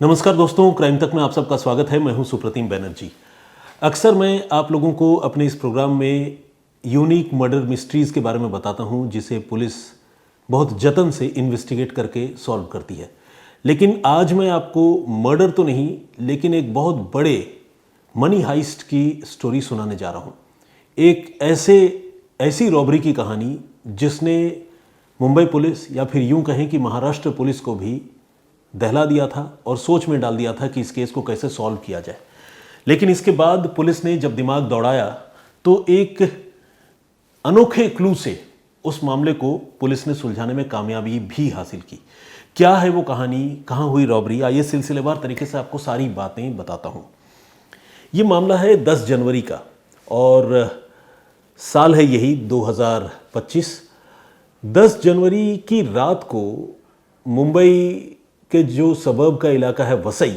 नमस्कार दोस्तों, क्राइम तक में आप सबका स्वागत है। मैं हूं सुप्रतिम बैनर्जी। अक्सर मैं आप लोगों को अपने इस प्रोग्राम में यूनिक मर्डर मिस्ट्रीज़ के बारे में बताता हूं, जिसे पुलिस बहुत जतन से इन्वेस्टिगेट करके सॉल्व करती है। लेकिन आज मैं आपको मर्डर तो नहीं, लेकिन एक बहुत बड़े मनी हाइस्ट की स्टोरी सुनाने जा रहा हूं। एक ऐसी रॉबरी की कहानी जिसने मुंबई पुलिस या फिर यूं कहें कि महाराष्ट्र पुलिस को भी दहला दिया था और सोच में डाल दिया था कि इस केस को कैसे सॉल्व किया जाए। लेकिन इसके बाद पुलिस ने जब दिमाग दौड़ाया तो एक अनोखे क्लू से उस मामले को पुलिस ने सुलझाने में कामयाबी भी हासिल की। क्या है वो कहानी, कहाँ हुई रॉबरी, आइए सिलसिलेवार तरीके से आपको सारी बातें बताता हूँ। ये मामला है 10 जनवरी का और साल है यही 2025। 10 जनवरी की रात को मुंबई के जो सबर्ब का इलाका है वसई,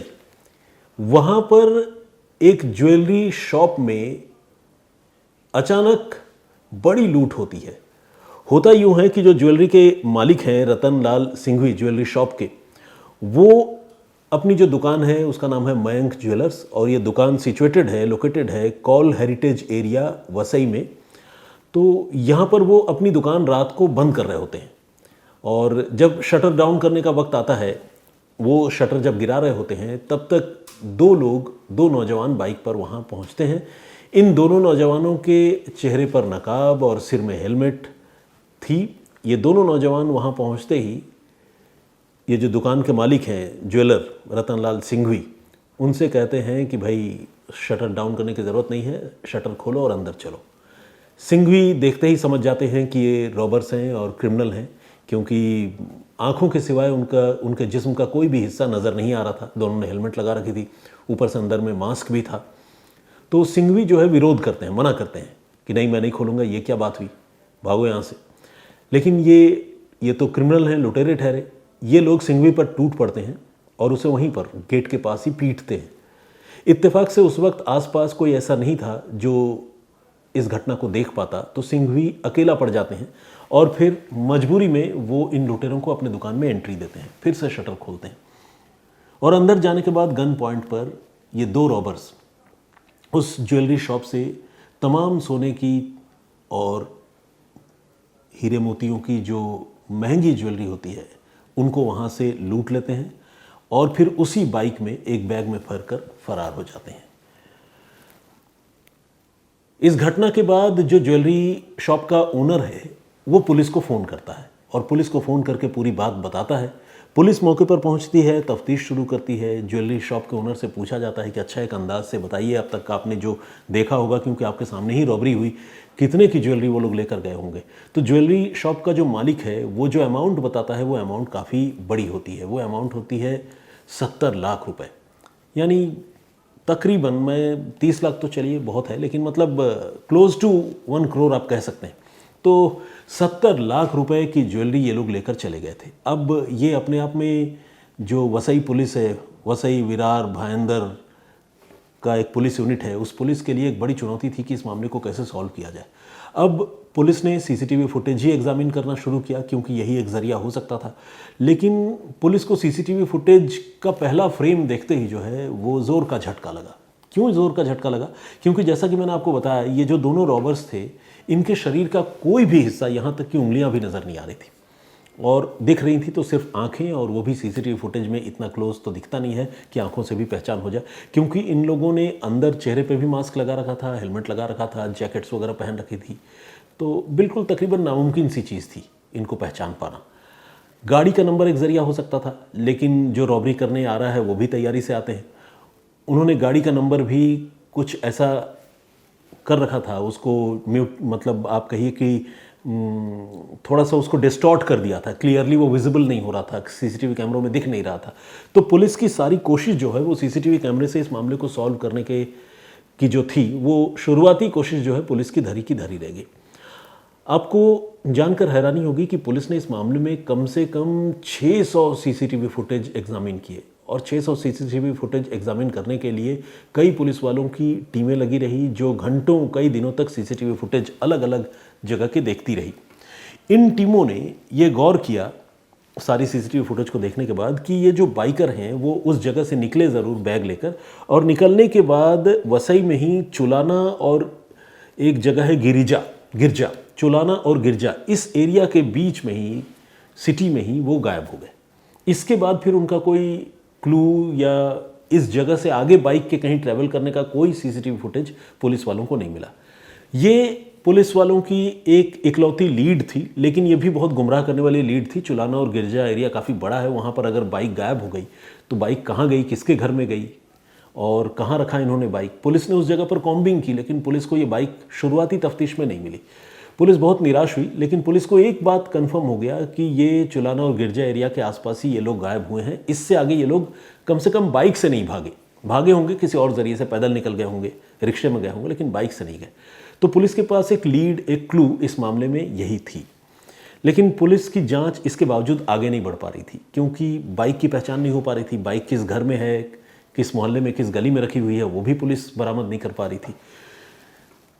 वहाँ पर एक ज्वेलरी शॉप में अचानक बड़ी लूट होती है। होता यूँ है कि जो ज्वेलरी के मालिक हैं रतन लाल सिंघवी ज्वेलरी शॉप के, वो अपनी जो दुकान है उसका नाम है मयंक ज्वेलर्स और ये दुकान लोकेटेड है कॉल हेरिटेज एरिया वसई में। तो यहाँ पर वो अपनी दुकान रात को बंद कर रहे होते हैं और जब शटर डाउन करने का वक्त आता है, वो शटर जब गिरा रहे होते हैं, तब तक दो नौजवान बाइक पर वहाँ पहुँचते हैं। इन दोनों नौजवानों के चेहरे पर नकाब और सिर में हेलमेट थी। ये दोनों नौजवान वहाँ पहुँचते ही ये जो दुकान के मालिक हैं ज्वेलर रतन लाल सिंघवी, उनसे कहते हैं कि भाई शटर डाउन करने की ज़रूरत नहीं है, शटर खोलो और अंदर चलो। सिंघवी देखते ही समझ जाते हैं कि ये रॉबर्स हैं और क्रिमिनल हैं, क्योंकि आंखों के सिवाय उनके जिस्म का कोई भी हिस्सा नज़र नहीं आ रहा था। दोनों ने हेलमेट लगा रखी थी, ऊपर से अंदर में मास्क भी था। तो सिंघवी जो है विरोध करते हैं, मना करते हैं कि नहीं, मैं नहीं खोलूँगा, ये क्या बात हुई, भागो यहाँ से। लेकिन ये तो क्रिमिनल हैं, लुटेरे ठहरे। ये लोग सिंघवी पर टूट पड़ते हैं और उसे वहीं पर गेट के पास ही पीटते हैं। इत्तेफाक से उस वक्त आसपास कोई ऐसा नहीं था जो इस घटना को देख पाता, तो सिंघवी अकेला पड़ जाते हैं और फिर मजबूरी में वो इन लुटेरों को अपने दुकान में एंट्री देते हैं। फिर से शटर खोलते हैं और अंदर जाने के बाद गन पॉइंट पर ये दो रॉबर्स उस ज्वेलरी शॉप से तमाम सोने की और हीरे मोतियों की जो महंगी ज्वेलरी होती है उनको वहाँ से लूट लेते हैं और फिर उसी बाइक में एक बैग में भर कर फरार हो जाते हैं। इस घटना के बाद जो ज्वेलरी शॉप का ओनर है वो पुलिस को फ़ोन करता है और पुलिस को फ़ोन करके पूरी बात बताता है। पुलिस मौके पर पहुंचती है, तफ्तीश शुरू करती है। ज्वेलरी शॉप के ओनर से पूछा जाता है कि अच्छा एक अंदाज से बताइए अब तक आपने जो देखा होगा, क्योंकि आपके सामने ही रॉबरी हुई, कितने की ज्वेलरी वो लोग लेकर गए होंगे। तो ज्वेलरी शॉप का जो मालिक है वो जो अमाउंट बताता है वो अमाउंट काफ़ी बड़ी होती है। वो अमाउंट होती है 70 लाख रुपये, यानी तकरीबन, मैं 30 लाख तो चलिए बहुत है, लेकिन मतलब क्लोज टू 1 करोड़ आप कह सकते हैं। तो 70 लाख रुपए की ज्वेलरी ये लोग लेकर चले गए थे। अब ये अपने आप में जो वसई पुलिस है, वसई विरार भायंदर का एक पुलिस यूनिट है, उस पुलिस के लिए एक बड़ी चुनौती थी कि इस मामले को कैसे सॉल्व किया जाए। अब पुलिस ने सीसीटीवी फुटेज ही एग्जामिन करना शुरू किया, क्योंकि यही एक ज़रिया हो सकता था। लेकिन पुलिस को सीसीटीवी फुटेज का पहला फ्रेम देखते ही जो है वो ज़ोर का झटका लगा। क्यों ज़ोर का झटका लगा? क्योंकि जैसा कि मैंने आपको बताया, ये जो दोनों रॉबर्स थे, इनके शरीर का कोई भी हिस्सा, यहाँ तक कि उंगलियाँ भी नज़र नहीं आ रही थी, और दिख रही थी तो सिर्फ आंखें, और वो भी सीसीटीवी फुटेज में इतना क्लोज तो दिखता नहीं है कि आंखों से भी पहचान हो जाए, क्योंकि इन लोगों ने अंदर चेहरे पे भी मास्क लगा रखा था, हेलमेट लगा रखा था, जैकेट्स वगैरह पहन रखी थी। तो बिल्कुल तकरीबन नामुमकिन सी चीज़ थी इनको पहचान पाना। गाड़ी का नंबर एक ज़रिया हो सकता था, लेकिन जो रॉबरी करने आ रहा है वो भी तैयारी से आते हैं। उन्होंने गाड़ी का नंबर भी कुछ ऐसा कर रखा था, उसको म्यूट, मतलब आप कहिए कि थोड़ा सा उसको डिस्टॉर्ट कर दिया था, क्लियरली वो विजिबल नहीं हो रहा था, सीसीटीवी कैमरों में दिख नहीं रहा था। तो पुलिस की सारी कोशिश जो है वो सीसीटीवी कैमरे से इस मामले को सॉल्व करने की जो थी, वो शुरुआती कोशिश जो है पुलिस की धरी रह गई। आपको जानकर हैरानी होगी कि पुलिस ने इस मामले में कम से कम 600 सीसीटीवी फुटेज एग्जामिन किए, और 600 सीसीटीवी फुटेज एग्जामिन करने के लिए कई पुलिस वालों की टीमें लगी रही, जो घंटों कई दिनों तक सीसीटीवी फुटेज अलग अलग जगह के देखती रही। इन टीमों ने ये गौर किया सारी सीसीटीवी फुटेज को देखने के बाद कि ये जो बाइकर हैं वो उस जगह से निकले ज़रूर बैग लेकर, और निकलने के बाद वसई में ही चुलाना और एक जगह है गिरजा, चुलाना और गिरजा, इस एरिया के बीच में ही, सिटी में ही वो गायब हो गए। इसके बाद फिर उनका कोई क्लू या इस जगह से आगे बाइक के कहीं ट्रैवल करने का कोई सीसीटीवी फुटेज पुलिस वालों को नहीं मिला। ये पुलिस वालों की एक इकलौती लीड थी, लेकिन ये भी बहुत गुमराह करने वाली लीड थी। चुलाना और गिरजा एरिया काफ़ी बड़ा है, वहाँ पर अगर बाइक गायब हो गई तो बाइक कहाँ गई, किसके घर में गई और कहाँ रखा इन्होंने बाइक। पुलिस ने उस जगह पर कॉम्बिंग की, लेकिन पुलिस को ये बाइक शुरुआती तफ्तीश में नहीं मिली। पुलिस बहुत निराश हुई, लेकिन पुलिस को एक बात कंफर्म हो गया कि ये चुलाना और गिरजा एरिया के आसपास ही ये लोग गायब हुए हैं। इससे आगे ये लोग कम से कम बाइक से नहीं भागे होंगे, किसी और जरिए से पैदल निकल गए होंगे, रिक्शे में गए होंगे, लेकिन बाइक से नहीं गए। तो पुलिस के पास एक लीड, एक क्लू इस मामले में यही थी। लेकिन पुलिस की जांच इसके बावजूद आगे नहीं बढ़ पा रही थी, क्योंकि बाइक की पहचान नहीं हो पा रही थी। बाइक किस घर में है, किस मोहल्ले में, किस गली में रखी हुई है, वो भी पुलिस बरामद नहीं कर पा रही थी।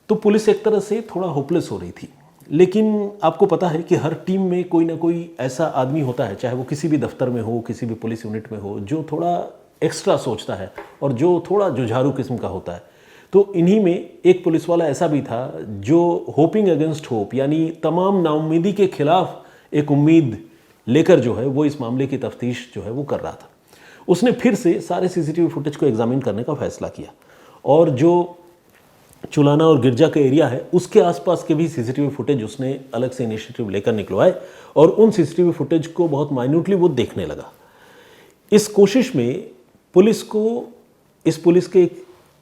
तो पुलिस एक तरह से थोड़ा होपलेस हो रही थी। लेकिन आपको पता है कि हर टीम में कोई ना कोई ऐसा आदमी होता है, चाहे वो किसी भी दफ्तर में हो, किसी भी पुलिस यूनिट में हो, जो थोड़ा एक्स्ट्रा सोचता है और जो थोड़ा जुझारू किस्म का होता है। तो इन्हीं में एक पुलिस वाला ऐसा भी था जो होपिंग अगेंस्ट होप, यानी तमाम नाउम्मीदी के खिलाफ एक उम्मीद लेकर जो है वो इस मामले की तफ्तीश जो है वो कर रहा था। उसने फिर से सारे सीसीटीवी फुटेज को एग्जामिन करने का फैसला किया, और जो चुलाना और गिरजा का एरिया है उसके आसपास के भी सीसीटीवी फुटेज उसने अलग से इनिशिएटिव लेकर निकलवाए, और उन सीसीटीवी फुटेज को बहुत माइन्यूटली वो देखने लगा। इस कोशिश में पुलिस को,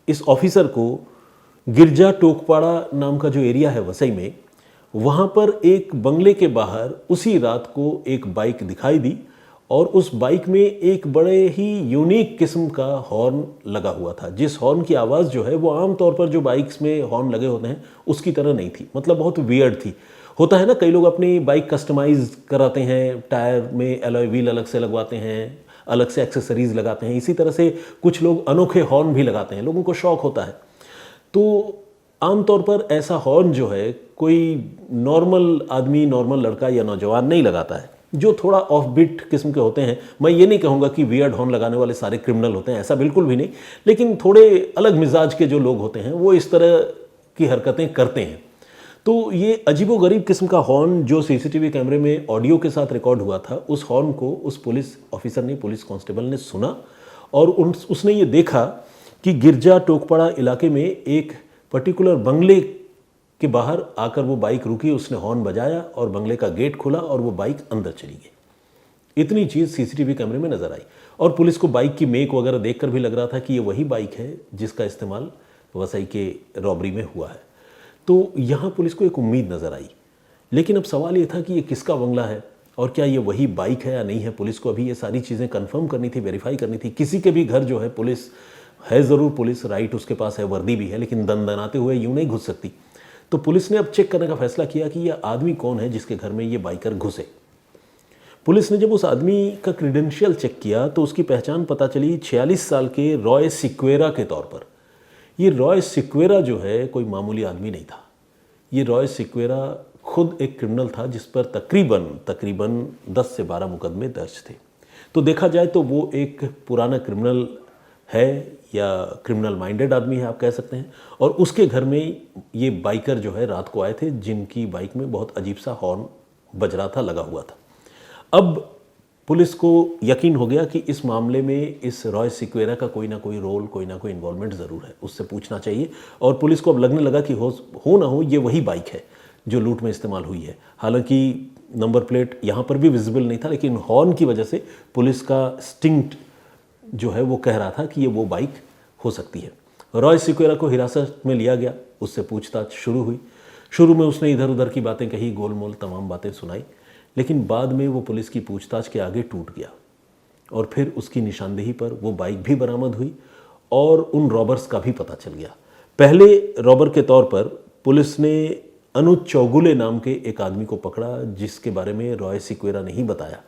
इस ऑफिसर को गिरजा टोकपाड़ा नाम का जो एरिया है वसई में, वहाँ पर एक बंगले के बाहर उसी रात को एक बाइक दिखाई दी, और उस बाइक में एक बड़े ही यूनिक किस्म का हॉर्न लगा हुआ था, जिस हॉर्न की आवाज़ जो है वो आमतौर पर जो बाइक्स में हॉर्न लगे होते हैं उसकी तरह नहीं थी। मतलब बहुत वियर्ड थी। होता है ना, कई लोग अपनी बाइक कस्टमाइज कराते हैं, टायर में एलॉय व्हील अलग से लगवाते हैं, अलग से एक्सेसरीज लगाते हैं। इसी तरह से कुछ लोग अनोखे हॉर्न भी लगाते हैं, लोगों को शौक होता है। तो आमतौर पर ऐसा हॉर्न जो है कोई नॉर्मल आदमी, नॉर्मल लड़का या नौजवान नहीं लगाता है, जो थोड़ा ऑफ बीट किस्म के होते हैं। मैं ये नहीं कहूँगा कि वियर्ड हॉर्न लगाने वाले सारे क्रिमिनल होते हैं, ऐसा बिल्कुल भी नहीं, लेकिन थोड़े अलग मिजाज के जो लोग होते हैं वो इस तरह की हरकतें करते हैं। तो ये अजीबोगरीब किस्म का हॉर्न जो सीसीटीवी कैमरे में ऑडियो के साथ रिकॉर्ड हुआ था, उस हॉर्न को उस पुलिस ऑफिसर ने, पुलिस कांस्टेबल ने सुना, और उसने ये देखा कि गिरजा टोकपाड़ा इलाके में एक पर्टिकुलर बंगले के बाहर आकर वो बाइक रुकी, उसने हॉर्न बजाया और बंगले का गेट खुला और वो बाइक अंदर चली गई। इतनी चीज़ सीसीटीवी कैमरे में नजर आई, और पुलिस को बाइक की मेक वगैरह देखकर भी लग रहा था कि ये वही बाइक है जिसका इस्तेमाल वसई के रॉबरी में हुआ है। तो यहाँ पुलिस को एक उम्मीद नज़र आई। लेकिन अब सवाल ये था कि ये किसका बंगला है और क्या ये वही बाइक है या नहीं है। पुलिस को अभी ये सारी चीज़ें कंफर्म करनी थी, वेरीफाई करनी थी। किसी के भी घर जो है पुलिस है, ज़रूर पुलिस राइट उसके पास है, वर्दी भी है, लेकिन दनदनाते हुए यूँ नहीं घुस सकती। तो पुलिस ने अब चेक करने का फैसला किया कि यह आदमी कौन है जिसके घर में ये बाइकर घुसे। पुलिस ने जब उस आदमी का क्रीडेंशियल चेक किया तो उसकी पहचान पता चली 46 साल के रॉय सिक्वेरा के तौर पर। ये रॉय सिक्वेरा जो है कोई मामूली आदमी नहीं था। ये रॉय सिक्वेरा खुद एक क्रिमिनल था जिस पर तकरीबन 10 से 12 मुकदमे दर्ज थे। तो देखा जाए तो वो एक पुराना क्रिमिनल है या क्रिमिनल माइंडेड आदमी है आप कह सकते हैं। और उसके घर में ये बाइकर जो है रात को आए थे, जिनकी बाइक में बहुत अजीब सा हॉर्न बज रहा था, लगा हुआ था। अब पुलिस को यकीन हो गया कि इस मामले में इस रॉय सिक्वेरा का कोई ना कोई रोल, कोई ना कोई इन्वॉल्वमेंट ज़रूर है, उससे पूछना चाहिए। और पुलिस को अब लगने लगा कि हो ना हो ये वही बाइक है जो लूट में इस्तेमाल हुई है। हालांकि नंबर प्लेट यहाँ पर भी विजिबल नहीं था, लेकिन हॉर्न की वजह से पुलिस का स्टिंक्ट जो है वो कह रहा था कि ये वो बाइक हो सकती है। रॉय सिक्वेरा को हिरासत में लिया गया, उससे पूछताछ शुरू हुई। शुरू में उसने इधर उधर की बातें कही, गोलमोल तमाम बातें सुनाई, लेकिन बाद में वो पुलिस की पूछताछ के आगे टूट गया और फिर उसकी निशानदेही पर वो बाइक भी बरामद हुई और उन रॉबर्स का भी पता चल गया। पहले रॉबर के तौर पर पुलिस ने अनुज चौगुले नाम के एक आदमी को पकड़ा जिसके बारे में रॉय सिक्वेरा ने ही बताया,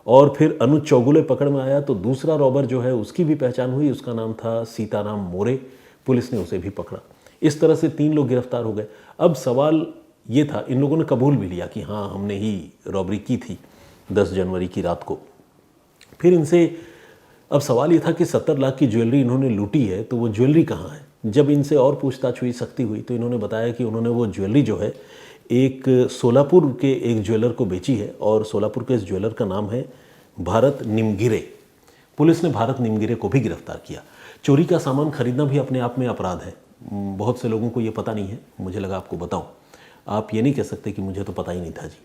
और फिर अनुज चौगुले पकड़ में आया तो दूसरा रॉबर जो है उसकी भी पहचान हुई, उसका नाम था सीताराम मोरे। पुलिस ने उसे भी पकड़ा। इस तरह से 3 लोग गिरफ्तार हो गए। अब सवाल ये था, इन लोगों ने कबूल भी लिया कि हाँ हमने ही रॉबरी की थी, 10 जनवरी की रात को। फिर इनसे अब सवाल ये था कि 70 लाख की ज्वेलरी इन्होंने लूटी है, तो वो ज्वेलरी कहाँ है। जब इनसे और पूछताछ हुई, सख्ती हुई, तो इन्होंने बताया कि उन्होंने वो ज्वेलरी जो है एक सोलापुर के एक ज्वेलर को बेची है, और सोलापुर के इस ज्वेलर का नाम है भारत निमगिरे। पुलिस ने भारत निमगिरे को भी गिरफ्तार किया। चोरी का सामान खरीदना भी अपने आप में अपराध है। बहुत से लोगों को ये पता नहीं है, मुझे लगा आपको बताऊं। आप ये नहीं कह सकते कि मुझे तो पता ही नहीं था जी,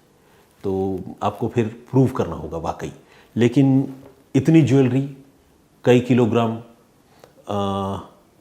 तो आपको फिर प्रूव करना होगा वाकई। लेकिन इतनी ज्वेलरी, कई किलोग्राम,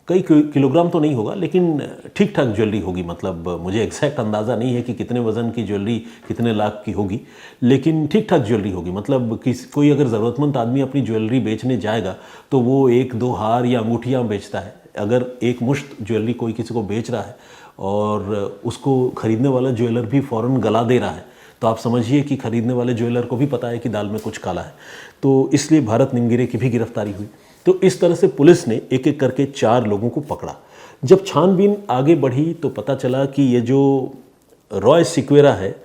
कई किलोग्राम तो नहीं होगा, लेकिन ठीक ठाक ज्वेलरी होगी। मतलब मुझे एग्जैक्ट अंदाज़ा नहीं है कि कितने वज़न की ज्वेलरी कितने लाख की होगी, लेकिन ठीक ठाक ज्वेलरी होगी। मतलब कोई अगर ज़रूरतमंद आदमी अपनी ज्वेलरी बेचने जाएगा तो वो 1-2 हार या अंगूठियाँ बेचता है। अगर एक मुश्त ज्वेलरी कोई किसी को बेच रहा है और उसको ख़रीदने वाला ज्वेलर भी फ़ौरन गला दे रहा है, तो आप समझिए कि खरीदने वाले ज्वेलर को भी पता है कि दाल में कुछ काला है। तो इसलिए भारत निमगिरे की भी गिरफ्तारी हुई। तो इस तरह से पुलिस ने एक एक करके 4 लोगों को पकड़ा। जब छानबीन आगे बढ़ी तो पता चला कि ये जो रॉय सिक्वेरा है,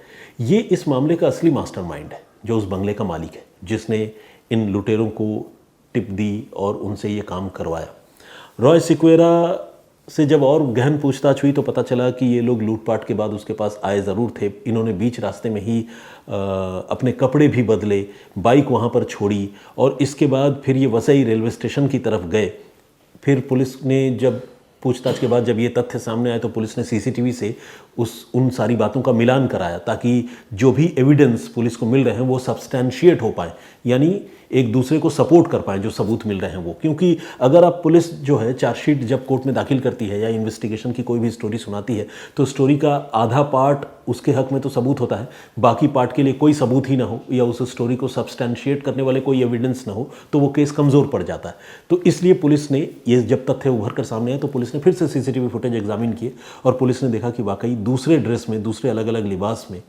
ये इस मामले का असली मास्टरमाइंड है, जो उस बंगले का मालिक है, जिसने इन लुटेरों को टिप दी और उनसे ये काम करवाया। रॉय सिक्वेरा से जब और गहन पूछताछ हुई तो पता चला कि ये लोग लूटपाट के बाद उसके पास आए ज़रूर थे। इन्होंने बीच रास्ते में ही अपने कपड़े भी बदले, बाइक वहाँ पर छोड़ी, और इसके बाद फिर ये वसई रेलवे स्टेशन की तरफ गए। फिर पुलिस ने जब पूछताछ के बाद जब ये तथ्य सामने आए तो पुलिस ने सीसीटीवी से उन सारी बातों का मिलान कराया, ताकि जो भी एविडेंस पुलिस को मिल रहे हैं वो सब्सटैंशिएट हो पाए, यानी एक दूसरे को सपोर्ट कर पाएँ जो सबूत मिल रहे हैं वो। क्योंकि अगर आप पुलिस जो है चार्जशीट जब कोर्ट में दाखिल करती है या इन्वेस्टिगेशन की कोई भी स्टोरी सुनाती है, तो स्टोरी का आधा पार्ट उसके हक में तो सबूत होता है, बाकी पार्ट के लिए कोई सबूत ही ना हो या उस स्टोरी को सब्सटैंशिएट करने वाले कोई एविडेंस ना हो, तो वो केस कमज़ोर पड़ जाता है। तो इसलिए पुलिस ने ये जब तथ्य उभर कर सामने आए तो पुलिस ने फिर से सीसीटीवी फुटेज एग्जामिन किए, और पुलिस ने देखा कि वाकई दूसरे ड्रेस में, दूसरे अलग अलग लिबास में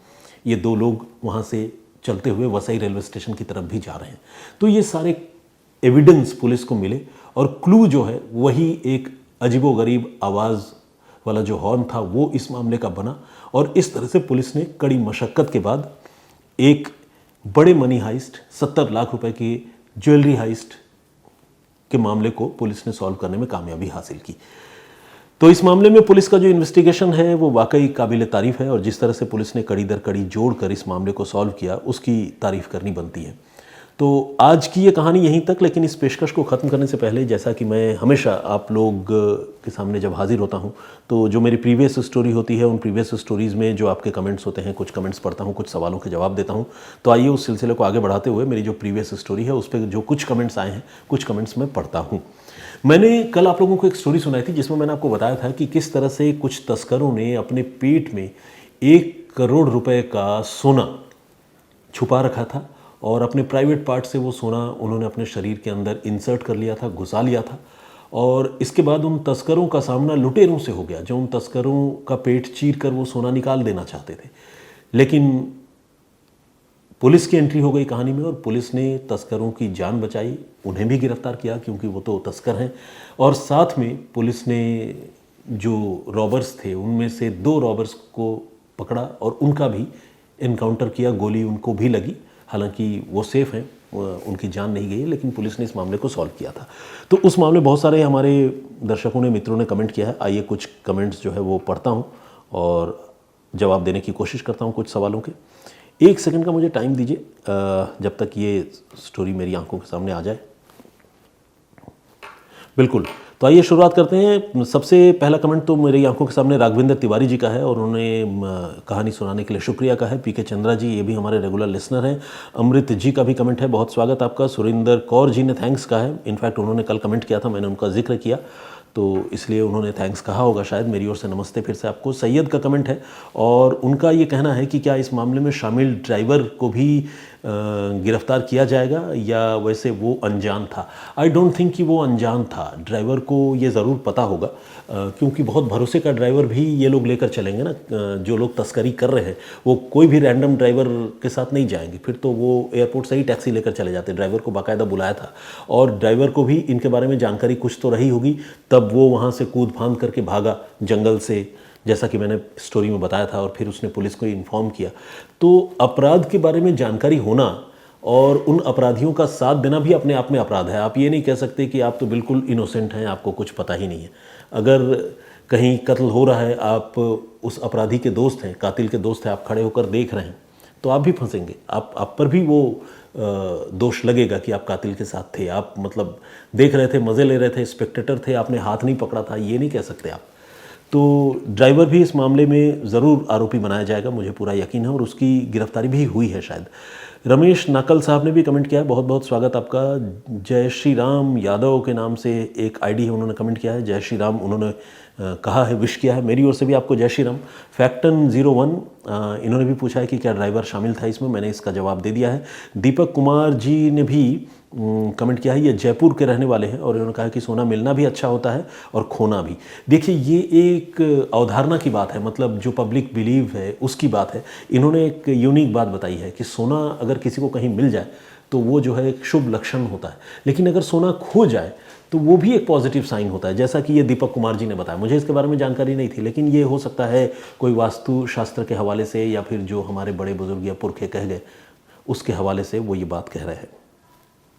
ये 2 लोग वहाँ से चलते हुए वसई रेलवे स्टेशन की तरफ भी जा रहे हैं। तो ये सारे एविडेंस पुलिस को मिले, और क्लू जो है वही एक अजीबोगरीब आवाज़ वाला जो हॉर्न था वो इस मामले का बना। और इस तरह से पुलिस ने कड़ी मशक्क़त के बाद एक बड़े मनी हाइस्ट, 70 लाख रुपए की ज्वेलरी हाइस्ट के मामले को पुलिस ने सॉल्व करने में कामयाबी हासिल की। तो इस मामले में पुलिस का जो इन्वेस्टिगेशन है वो वाकई काबिल तारीफ़ है, और जिस तरह से पुलिस ने कड़ी दर कड़ी जोड़कर इस मामले को सॉल्व किया उसकी तारीफ़ करनी बनती है। तो आज की ये कहानी यहीं तक, लेकिन इस पेशकश को ख़त्म करने से पहले, जैसा कि मैं हमेशा आप लोग के सामने जब हाजिर होता हूँ तो जो मेरी प्रीवियस स्टोरी होती है, उन प्रीवियस स्टोरीज़ में जो आपके कमेंट्स होते हैं, कुछ कमेंट्स पढ़ता हूँ, कुछ सवालों के जवाब देता हूँ। तो आइए उस सिलसिले को आगे बढ़ाते हुए मेरी जो प्रीवियस स्टोरी है उस पर जो कुछ कमेंट्स आए हैं, कुछ कमेंट्स मैं पढ़ता हूँ। मैंने कल आप लोगों को एक स्टोरी सुनाई थी जिसमें मैंने आपको बताया था कि किस तरह से कुछ तस्करों ने अपने पेट में 1 करोड़ रुपए का सोना छुपा रखा था, और अपने प्राइवेट पार्ट से वो सोना उन्होंने अपने शरीर के अंदर इंसर्ट कर लिया था, घुसा लिया था। और इसके बाद उन तस्करों का सामना लुटेरों से हो गया, जो उन तस्करों का पेट चीर कर वो सोना निकाल देना चाहते थे। लेकिन पुलिस की एंट्री हो गई कहानी में, और पुलिस ने तस्करों की जान बचाई, उन्हें भी गिरफ्तार किया क्योंकि वो तो तस्कर हैं। और साथ में पुलिस ने जो रॉबर्स थे उनमें से 2 रॉबर्स को पकड़ा और उनका भी इनकाउंटर किया, गोली उनको भी लगी। हालांकि वो सेफ़ हैं, उनकी जान नहीं गई, लेकिन पुलिस ने इस मामले को सॉल्व किया था। तो उस मामले बहुत सारे हमारे दर्शकों ने, मित्रों ने कमेंट किया है। आइए कुछ कमेंट्स जो है वो पढ़ता हूँ और जवाब देने की कोशिश करता हूँ कुछ सवालों के। 1 सेकंड का मुझे टाइम दीजिए जब तक ये स्टोरी मेरी आंखों के सामने आ जाए। बिल्कुल, तो आइए शुरुआत करते हैं। सबसे पहला कमेंट तो मेरी आंखों के सामने राघवेंद्र तिवारी जी का है, और उन्होंने कहानी सुनाने के लिए शुक्रिया का है। पीके चंद्रा जी, ये भी हमारे रेगुलर लिसनर हैं। अमृत जी का भी कमेंट है, बहुत स्वागत आपका। सुरेंद्र कौर जी ने थैंक्स कहा है, इनफैक्ट उन्होंने कल कमेंट किया था, मैंने उनका जिक्र किया तो इसलिए उन्होंने थैंक्स कहा होगा शायद। मेरी ओर से नमस्ते फिर से आपको। सैयद का कमेंट है, और उनका ये कहना है कि क्या इस मामले में शामिल ड्राइवर को भी गिरफ्तार किया जाएगा या वैसे वो अनजान था। आई डोंट थिंक कि वो अनजान था, ड्राइवर को ये ज़रूर पता होगा, क्योंकि बहुत भरोसे का ड्राइवर भी ये लोग लेकर चलेंगे ना। जो लोग तस्करी कर रहे हैं वो कोई भी रैंडम ड्राइवर के साथ नहीं जाएंगे, फिर तो वो एयरपोर्ट से ही टैक्सी लेकर चले जाते। ड्राइवर को बाकायदा बुलाया था, और ड्राइवर को भी इनके बारे में जानकारी कुछ तो रही होगी, तब वो वहाँ से कूद फांद करके भागा जंगल से, जैसा कि मैंने स्टोरी में बताया था, और फिर उसने पुलिस को इन्फॉर्म किया। तो अपराध के बारे में जानकारी होना और उन अपराधियों का साथ देना भी अपने आप में अपराध है। आप ये नहीं कह सकते कि आप तो बिल्कुल इनोसेंट हैं, आपको कुछ पता ही नहीं है। अगर कहीं कत्ल हो रहा है, आप उस अपराधी के दोस्त हैं, कातिल के दोस्त हैं, आप खड़े होकर देख रहे हैं, तो आप भी फंसेंगे। आप पर भी वो दोष लगेगा कि आप कातिल के साथ थे। आप मतलब देख रहे थे, मज़े ले रहे थे, स्पेक्टेटर थे, आपने हाथ नहीं पकड़ा था, ये नहीं कह सकते आप। तो ड्राइवर भी इस मामले में ज़रूर आरोपी बनाया जाएगा, मुझे पूरा यकीन है, और उसकी गिरफ्तारी भी हुई है शायद। रमेश नाकल साहब ने भी कमेंट किया है, बहुत बहुत स्वागत आपका। जय श्री राम यादव के नाम से एक आईडी है, उन्होंने कमेंट किया है, जय श्री राम उन्होंने कहा है, विश किया है। मेरी ओर से भी आपको जय श्री राम। फैक्टन 01 इन्होंने भी पूछा है कि क्या ड्राइवर शामिल था इसमें, मैंने इसका जवाब दे दिया है। दीपक कुमार जी ने भी कमेंट किया है, ये जयपुर के रहने वाले हैं, और इन्होंने कहा कि सोना मिलना भी अच्छा होता है और खोना भी। देखिए, ये एक अवधारणा की बात है, मतलब जो पब्लिक बिलीव है उसकी बात है। इन्होंने एक यूनिक बात बताई है कि सोना अगर किसी को कहीं मिल जाए तो वो जो है एक शुभ लक्षण होता है, लेकिन अगर सोना खो जाए तो वो भी एक पॉजिटिव साइन होता है, जैसा कि ये दीपक कुमार जी ने बताया। मुझे इसके बारे में जानकारी नहीं थी, लेकिन ये हो सकता है कोई वास्तु शास्त्र के हवाले से, या फिर जो हमारे बड़े बुजुर्ग या पुरखे कह गए उसके हवाले से वो ये बात कह रहे हैं।